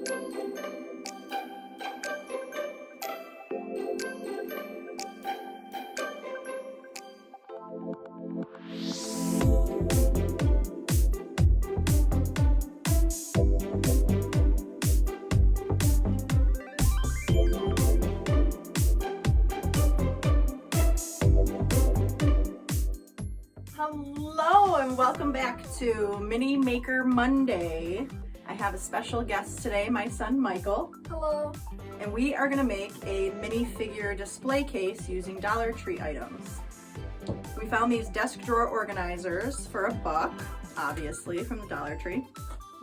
Hello and welcome back to Mini Maker Monday. I have a special guest today, my son Michael. Hello. And we are going to make a minifigure display case using Dollar Tree items. We found these desk drawer organizers for $1, obviously, from the Dollar Tree.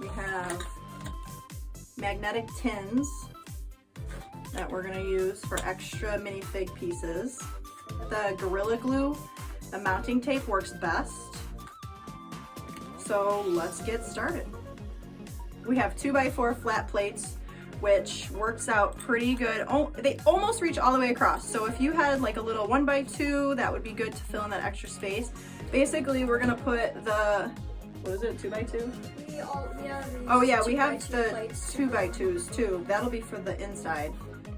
We have magnetic tins that we're going to use for extra minifig pieces. The Gorilla Glue, the mounting tape works best. So let's get started. We have 2x4 flat plates, which works out pretty good. Oh, they almost reach all the way across. So if you had like a little 1x2, that would be good to fill in that extra space. Basically, we're gonna put the, what is it, 2x2? Oh yeah, we have the 2x2s too. That'll be for the inside.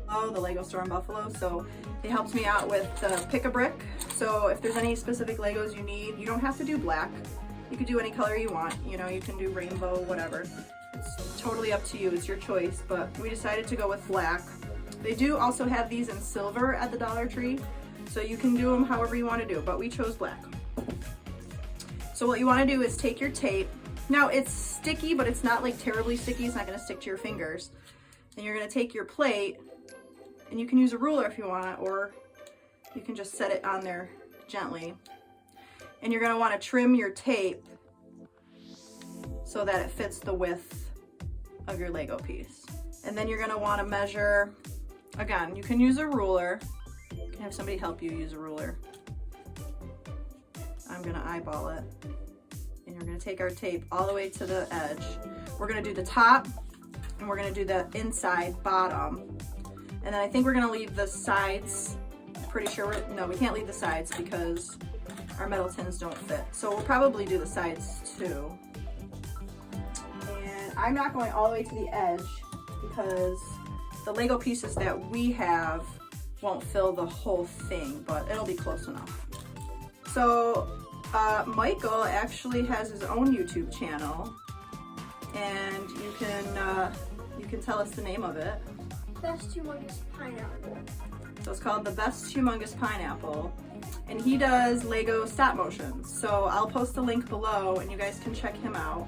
Oh, the Lego store in Buffalo. So it helps me out with the pick-a-brick. So if there's any specific Legos you need, you don't have to do black. You could do any color you want. You know, you can do rainbow, whatever. It's totally up to you, it's your choice, but we decided to go with black. They do also have these in silver at the Dollar Tree, so you can do them however you want to do, but we chose black. So what you want to do is take your tape. Now it's sticky, but it's not like terribly sticky, it's not going to stick to your fingers. And you're going to take your plate, and you can use a ruler if you want, or you can just set it on there gently. And you're going to want to trim your tape so that it fits the width of your Lego piece. And then you're going to want to measure, again, you can use a ruler. You can have somebody help you use a ruler. I'm going to eyeball it. And you're going to take our tape all the way to the edge. We're going to do the top, and we're going to do the inside bottom. And then I think we're going to leave the sides. Pretty sure no, we can't leave the sides because our metal tins don't fit. So we'll probably do the sides too. And I'm not going all the way to the edge because the Lego pieces that we have won't fill the whole thing, but it'll be close enough. So Michael actually has his own YouTube channel, and you can tell us the name of it. Best Humongous Pineapple. So it's called The Best Humongous Pineapple, and he does Lego stop motions. So I'll post a link below and you guys can check him out.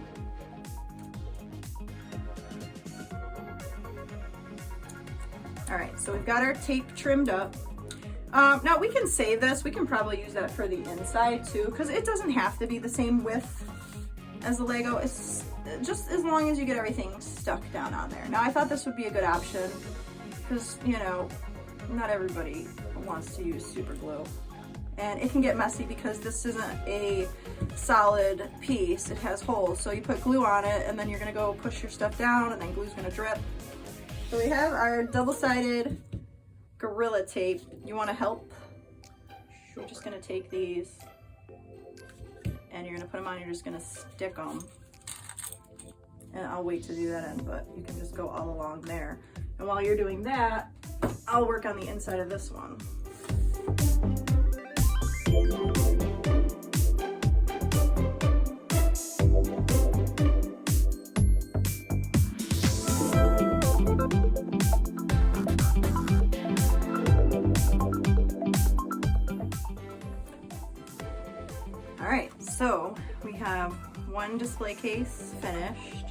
All right, so we've got our tape trimmed up. Now we can save this. We can probably use that for the inside too, because it doesn't have to be the same width as the Lego. It's just as long as you get everything stuck down on there. Now I thought this would be a good option because, you know, not everybody wants to use super glue. And it can get messy because this isn't a solid piece. It has holes. So you put glue on it and then you're gonna go push your stuff down and then glue's gonna drip. So we have our double-sided Gorilla Tape. You wanna help? You're just gonna take these and you're gonna put them on, you're just gonna stick them. And I'll wait to do that end, but you can just go all along there. And while you're doing that, I'll work on the inside of this one. All right, so we have one display case finished.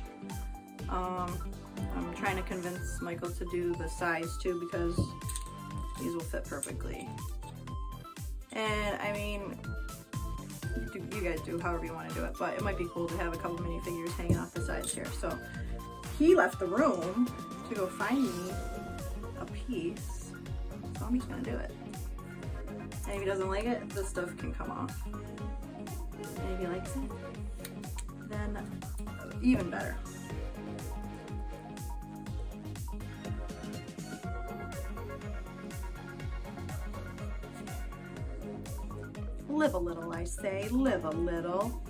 I'm trying to convince Michael to do the size too because these will fit perfectly. And I mean, you guys do however you want to do it, but it might be cool to have a couple minifigures hanging off the sides here. So he left the room to go find me a piece, so I'm just gonna do it. And if he doesn't like it, this stuff can come off. And if he likes it, then even better. Live a little, I say, live a little.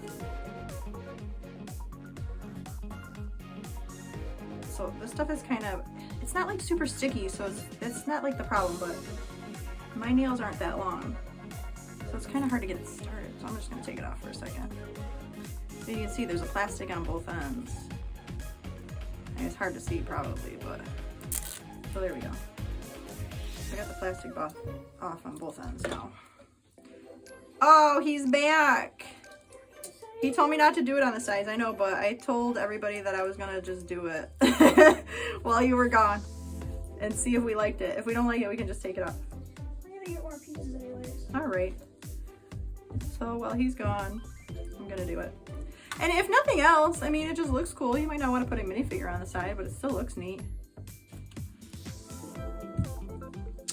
So this this stuff is kind of, it's not like super sticky, so it's not like the problem, but my nails aren't that long. So it's kind of hard to get it started. So I'm just gonna take it off for a second. So you can see there's a plastic on both ends. And it's hard to see probably, but, so there we go. I got the plastic off on both ends now. Oh, he's back. He told me not to do it on the sides, I know, but I told everybody that I was gonna just do it while you were gone and see if we liked it. If we don't like it, we can just take it off. I'm gonna get more pieces anyways. All right. So while he's gone, I'm gonna do it. And if nothing else, I mean, it just looks cool. You might not want to put a minifigure on the side, but it still looks neat.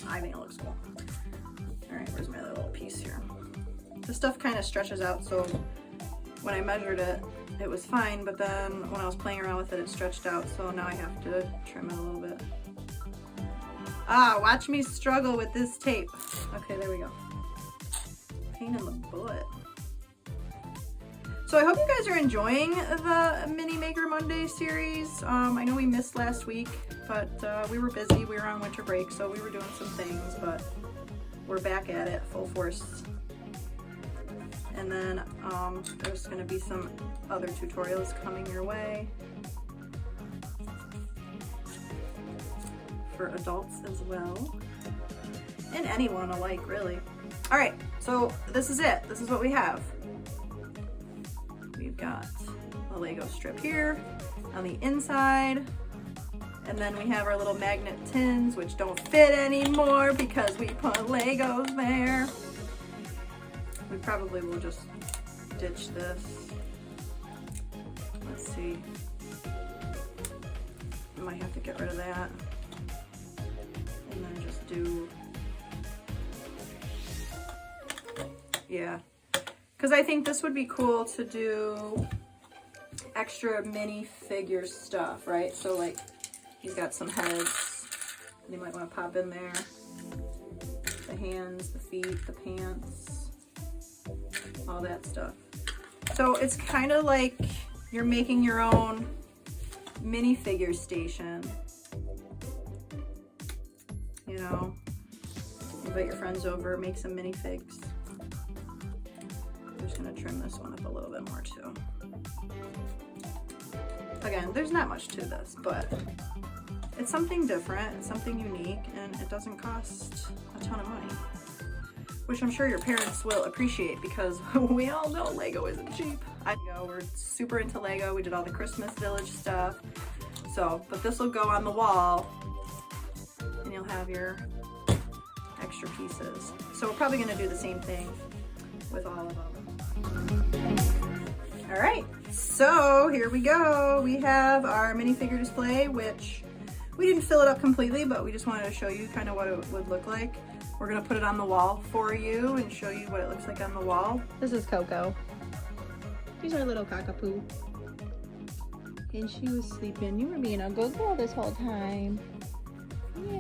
I think it looks cool. All right, where's my little piece here? This stuff kind of stretches out, so when I measured it, it was fine, but then when I was playing around with it, it stretched out, so now I have to trim it a little bit. Ah, watch me struggle with this tape. Okay, there we go. Pain in the butt. So I hope you guys are enjoying the Mini Maker Monday series. I know we missed last week, but we were busy. We were on winter break, so we were doing some things, but we're back at it full force. And then there's gonna be some other tutorials coming your way for adults as well, and anyone alike, really. All right, so this is it. This is what we have. We've got a Lego strip here on the inside, and then we have our little magnet tins, which don't fit anymore because we put Legos there. We probably will just ditch this. Let's see. I might have to get rid of that. And then just do, yeah. Because I think this would be cool to do extra minifigure stuff, right? So like, he's got some heads, and you might want to pop in there. The hands, the feet, the pants, all that stuff. So it's kind of like you're making your own minifigure station. You know, invite your friends over, make some minifigs. I'm just gonna trim this one up a little bit more too. Again, there's not much to this, but it's something different, it's something unique, and it doesn't cost a ton of money. Which I'm sure your parents will appreciate because we all know Lego isn't cheap. We're super into Lego. We did all the Christmas Village stuff. So, but this will go on the wall and you'll have your extra pieces. So we're probably gonna do the same thing with all of them. All right, so here we go. We have our minifigure display, which we didn't fill it up completely, but we just wanted to show you kind of what it would look like. We're gonna put it on the wall for you and show you what it looks like on the wall. This is Coco. She's our little cockapoo. And she was sleeping. You were being a good girl this whole time. Yeah.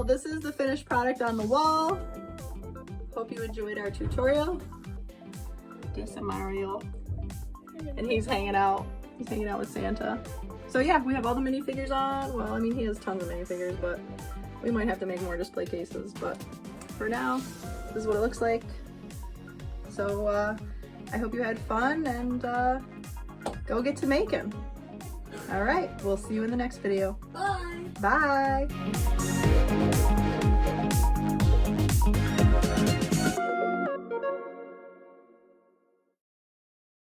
This is the finished product on the wall. Hope you enjoyed our tutorial. There's some Mario. And he's hanging out. He's hanging out with Santa. So yeah, we have all the minifigures on. Well, I mean, he has tons of minifigures, but we might have to make more display cases. But for now, this is what it looks like. So I hope you had fun and go get to making. All right, we'll see you in the next video. Bye. Bye.